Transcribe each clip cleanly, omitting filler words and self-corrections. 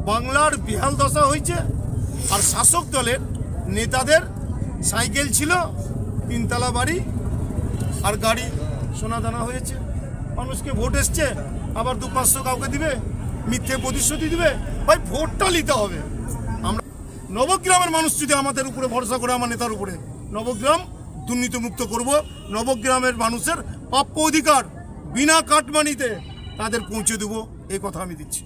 বাংলার বেহাল দশা হয়েছে। আর শাসক দলের নেতাদের সাইকেল ছিল, তিনতলা বাড়ি আর গাড়ি সোনাদানা হয়েছে। মানুষকে ভোট এসছে, আবার 200-500 কাউকে দিবে, মিথ্যে প্রতিশ্রুতি দিবে। ভাই ভোটটা নিতে হবে। আমরা নবগ্রামের মানুষ যদি আমাদের উপরে ভরসা করে, আমার নেতার উপরে, নবগ্রাম দুর্নীতিমুক্ত করব। নবগ্রামের মানুষের প্রাপ্য অধিকার বিনা কাটমানিতে তাদের পৌঁছে দেব, এই কথা আমি দিচ্ছি।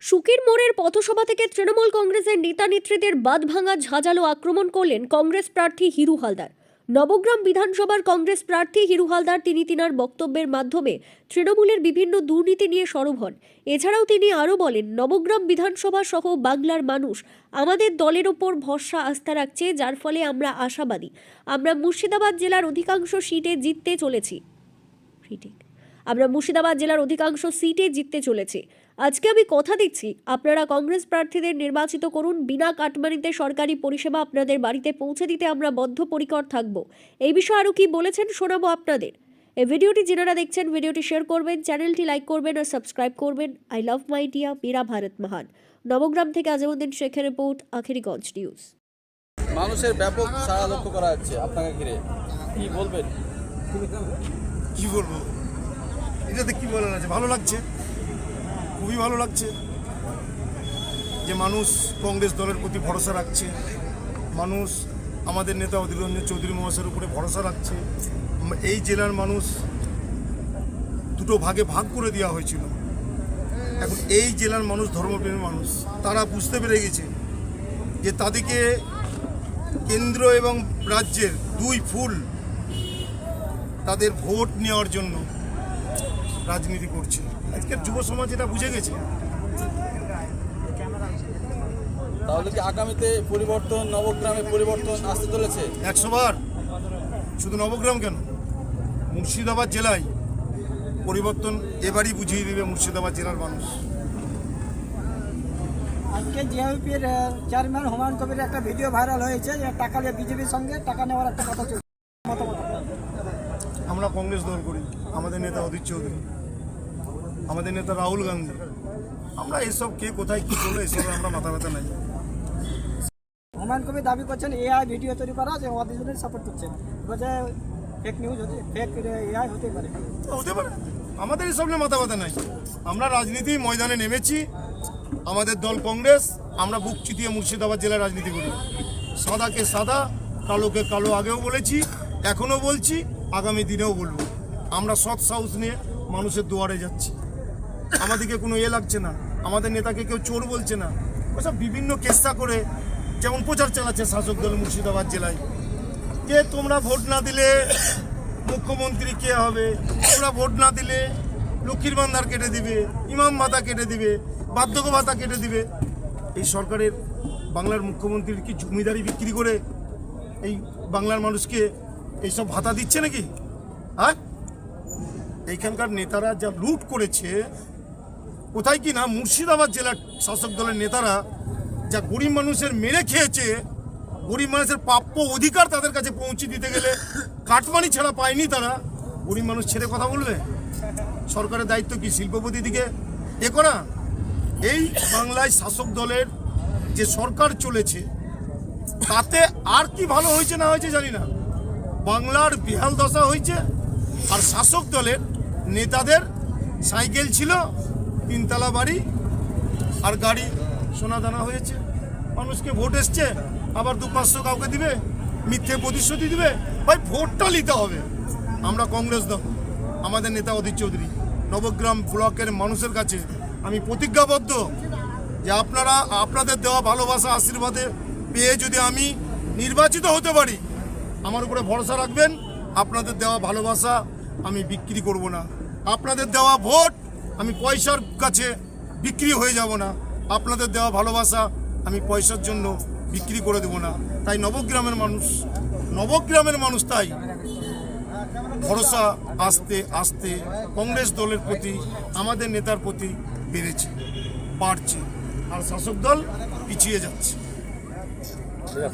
সুকির মোড়ের পথসভা থেকে তৃণমূল কংগ্রেসের নেতা নেত্রীদের বাঁধভাঙা ঝাঁঝালো আক্রমণ করলেন কংগ্রেস প্রার্থী হিরু হালদার। নবগ্রাম বিধানসভার কংগ্রেস প্রার্থী হিরু হালদার তিনার বক্তব্যের মাধ্যমে তৃণমূলের বিভিন্ন দুর্নীতি নিয়ে সরব হন। এছাড়াও তিনি আরও বলেন, নবগ্রাম বিধানসভা সহ বাংলার মানুষ আমাদের দলের ওপর ভরসা আস্থা রাখছে, যার ফলে আমরা আশাবাদী। আমরা মুর্শিদাবাদ জেলার অধিকাংশ সিটে জিততে চলেছি। আজকে আমি কথা দিচ্ছি, আপনারা কংগ্রেস প্রার্থীদের নির্বাচিত করুন। বিনা কাটমানিতে সরকারি পরিষেবা আপনাদের বাড়িতে পৌঁছে দিতে আমরা বদ্ধপরিকর থাকব। এই বিষয়ে আরও কি বলেছেন শোনাবো আপনাদের। এই ভিডিওটি যারা দেখছেন, ভিডিওটি শেয়ার করবেন, চ্যানেলটি লাইক করবেন আর সাবস্ক্রাইব করবেন। আই লাভ মাই ইন্ডিয়া, মেরা ভারত মহান। নবগ্রাম থেকে আজমউদ্দিন শেখের রিপোর্ট, আখেরিগঞ্জ নিউজ। মানুষের ব্যাপক সাড়া লক্ষ্য করা যাচ্ছে, আপনাকে ঘিরে কি বলবেন? কি বলবো, এটাতে কি বলার আছে? ভালো লাগছে, খুবই ভালো লাগছে যে মানুষ কংগ্রেস দলের প্রতি ভরসা রাখছে। মানুষ আমাদের নেতা অধীর রঞ্জন চৌধুরী মহাশয়ের উপরে ভরসা রাখছে। এই জেলার মানুষ দুটো ভাগে ভাগ করে দেওয়া হয়েছিল। এখন এই জেলার মানুষ ধর্মপ্রেমী মানুষ, তারা বুঝতে পেরে গেছে যে তাদেরকে কেন্দ্র এবং রাজ্যের দুই ফুল তাদের ভোট নেওয়ার জন্য রাজনীতি করছে। আজকের যুব সমাজ এটা বুঝে গেছে। তাহলে কি আগামীতে পরিবর্তন, নবগ্রামে পরিবর্তন আসতে চলেছে? 100 বার। শুধু নবগ্রাম কেন, মুর্শিদাবাদ জেলায় পরিবর্তন এবারই বুঝিয়ে দেবে মুর্শিদাবাদ জেলার মানুষ। আজকে জিআইপির চেয়ারম্যান হুমায়ুন কবিরের একটা ভিডিও ভাইরাল হয়েছে যে টাকা নিয়ে বিজেপির সঙ্গে টাকা নেওয়ার একটা কথা চলছে। আমরা কংগ্রেস দল করি, আমাদের নেতা অধীর চৌধুরী, আমাদের নেতা রাহুল গান্ধী। আমরা এসব কে কোথায় কী করলো এসব আমরা মাথা ব্যথা নাই। হুমায়ুন কবির দাবি করছেন এআই ভিডিও তৈরি করা যে অধিজনের সাপোর্ট করছেন, বলছে ফেক নিউজ হতে, ফেক এআই হতে পারে। হতে পারে, আমাদের এসব নিয়ে মাথা ব্যথা নাই। আমরা রাজনীতি ময়দানে নেমেছি, আমাদের দল কংগ্রেস। আমরা বুক চিতিয়ে মুর্শিদাবাদ জেলার রাজনীতি করি। সাদাকে সাদা, কালোকে কালো, আগেও বলেছি, এখনও বলছি, আগামী দিনেও বলবো। আমরা সৎ সাহস নিয়ে মানুষের দুয়ারে যাচ্ছি। আমাদেরকে কোনো লাগছে না, আমাদের নেতাকে কেউ চোর বলছে না। ওসব বিভিন্ন কেসা করে যেমন প্রচার চালাচ্ছে শাসক দল মুর্শিদাবাদ জেলায়, যে তোমরা ভোট না দিলে মুখ্যমন্ত্রী কে হবে, তোমরা ভোট না দিলে লক্ষ্মীর ভান্ডার কেটে দিবে, ইমাম ভাতা কেটে দিবে, বার্ধক্য ভাতা কেটে দিবে। এই সরকারের বাংলার মুখ্যমন্ত্রীর কি জমিদারি বিক্রি করে এই বাংলার মানুষকে এইসব ভাতা দিচ্ছে নাকি? হ্যাঁ, এইখানকার নেতারা যা লুট করেছে, কোথায় কি না মুর্শিদাবাদ জেলার শাসক দলের নেতারা যা গরিব মানুষের মেরে খেয়েছে, গরিব মানুষের প্রাপ্য অধিকার তাদের কাছে পৌঁছে দিতে গেলে কাটমানি ছাড়া পায়নি তারা। গরিব মানুষ ছেড়ে কথা বলবে? সরকারের দায়িত্ব কি শিল্পপতি দিকে এ করা? এই বাংলায় শাসক দলের যে সরকার চলেছে তাতে আর কি ভালো হয়েছে না হয়েছে জানি না, বাংলার বেহাল দশা হয়েছে। আর শাসক দলের নেতাদের সাইকেল ছিল, তিনতলা বাড়ি আর গাড়ি সোনাদানা হয়েছে। মানুষকে ভোট এসছে, আবার 200-500 কাউকে দিবে, মিথ্যে প্রতিশ্রুতি দিবে। ভাই ভোটটা নিতে হবে। আমরা কংগ্রেস দল, আমাদের নেতা অধীর চৌধুরী, নবগ্রাম ব্লকের মানুষের কাছে আমি প্রতিজ্ঞাবদ্ধ যে আপনারা আপনাদের দেওয়া ভালোবাসা আশীর্বাদে পেয়ে যদি আমি নির্বাচিত হতে পারি, আমার উপরে ভরসা রাখবেন। আপনাদের দেওয়া ভালোবাসা আমি বিক্রি করব না। আপনাদের দেওয়া ভোট আমি পয়সার কাছে বিক্রি হয়ে যাব না। আপনাদের দেওয়া ভালোবাসা আমি পয়সার জন্য বিক্রি করে দেব না। তাই নবগ্রামের মানুষ তাই ভরসা আস্তে আস্তে কংগ্রেস দলের প্রতি, আমাদের নেতার প্রতি বেড়েছে, বাড়ছে। আর শাসক দল পিছিয়ে যাচ্ছে।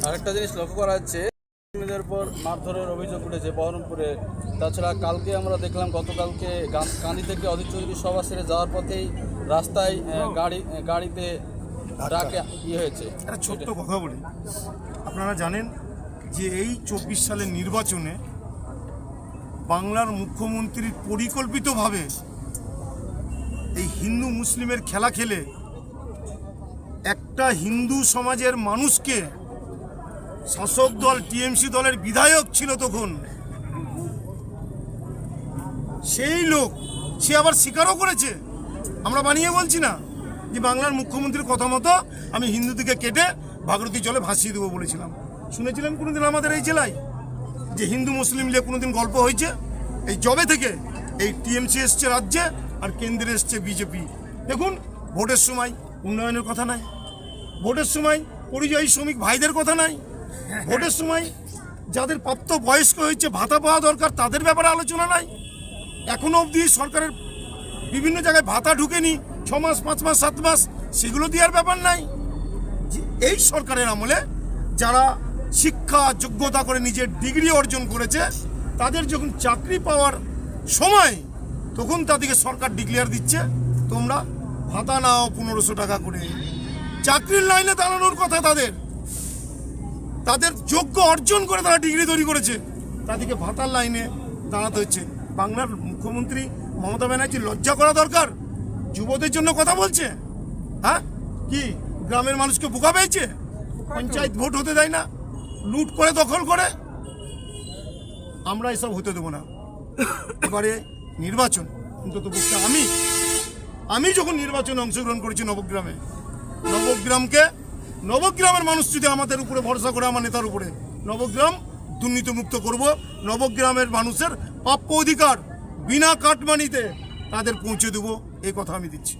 আরেকটা জিনিস লক্ষ্য করা যাচ্ছে, কর্মীদের উপর মারধরের অভিযোগ উঠেছে বহরমপুরে। তাছাড়া কালকে আমরা দেখলাম, গতকালকে কান্দি থেকে অধীর চৌধুরী সভা সেরে যাওয়ার পথেই রাস্তায় গাড়িতে ডাকে ইয়ে হয়েছে। একটা ছোট্ট কথা বলি, আপনারা জানেন যে এই 24 সালের নির্বাচনে বাংলার মুখ্যমন্ত্রীর পরিকল্পিতভাবে এই হিন্দু মুসলিমের খেলা খেলে একটা হিন্দু সমাজের মানুষকে, শাসক দল টিএমসি দলের বিধায়ক ছিল তখন, সেই লোক সে আবার স্বীকারও করেছে, আমরা বানিয়ে বলছি না, যে বাংলার মুখ্যমন্ত্রীর কথা মতো আমি হিন্দুদিকে কেটে ভাগীরথী জলে ভাসিয়ে দেবো বলেছিলাম। শুনেছিলেন কোনোদিন আমাদের এই জেলায় যে হিন্দু মুসলিম নিয়ে কোনোদিন গল্প হয়েছে? এই জবে থেকে এই টিএমসি এসছে রাজ্যে আর কেন্দ্রে এসছে বিজেপি। দেখুন, ভোটের সময় উন্নয়নের কথা নাই, ভোটের সময় পরিযায়ী শ্রমিক ভাইদের কথা নাই, ভোটের সময় যাদের প্রাপ্ত বয়স্ক হয়েছে ভাতা পাওয়া দরকার তাদের ব্যাপারে আলোচনা নাই। এখনো অবধি সরকারের বিভিন্ন জায়গায় ভাতা ঢুকেনি, 6 মাস 5 মাস 7 মাস, সেগুলো দেওয়ার ব্যাপার নাই। যে এই সরকারের আমলে যারা শিক্ষা যোগ্যতা করে নিজের ডিগ্রি অর্জন করেছে তাদের যখন চাকরি পাওয়ার সময় তখন তাদেরকে সরকার ডিক্লেয়ার দিচ্ছে তোমরা ভাতা নাও 1500 টাকা করে। চাকরির লাইনে দাঁড়ানোর কথা তাদের যোগ্য অর্জন করে তারা ডিগ্রি তৈরি করেছে, তাদেরকে ভাতার লাইনে দাঁড়াতে হচ্ছে। বাংলার মুখ্যমন্ত্রী মমতা ব্যানার্জি লজ্জা করা দরকার। যুবদের জন্য কথা বলছে, হ্যাঁ কি গ্রামের মানুষকে বোকা পেয়েছে? পঞ্চায়েত ভোট হতে দেয় না, লুট করে দখল করে। আমরা এসব হতে দেবো না। এবারে নির্বাচন অন্তত পক্ষে আমি যখন নির্বাচনে অংশগ্রহণ করেছি নবগ্রামের মানুষ যদি আমাদের উপরে ভরসা করে, আমার নেতার উপরে, নবগ্রাম দুর্নীতিমুক্ত করব। নবগ্রামের মানুষের প্রাপ্য অধিকার বিনা কাটমানিতে তাদের পৌঁছে দেবো, এই কথা আমি দিচ্ছি।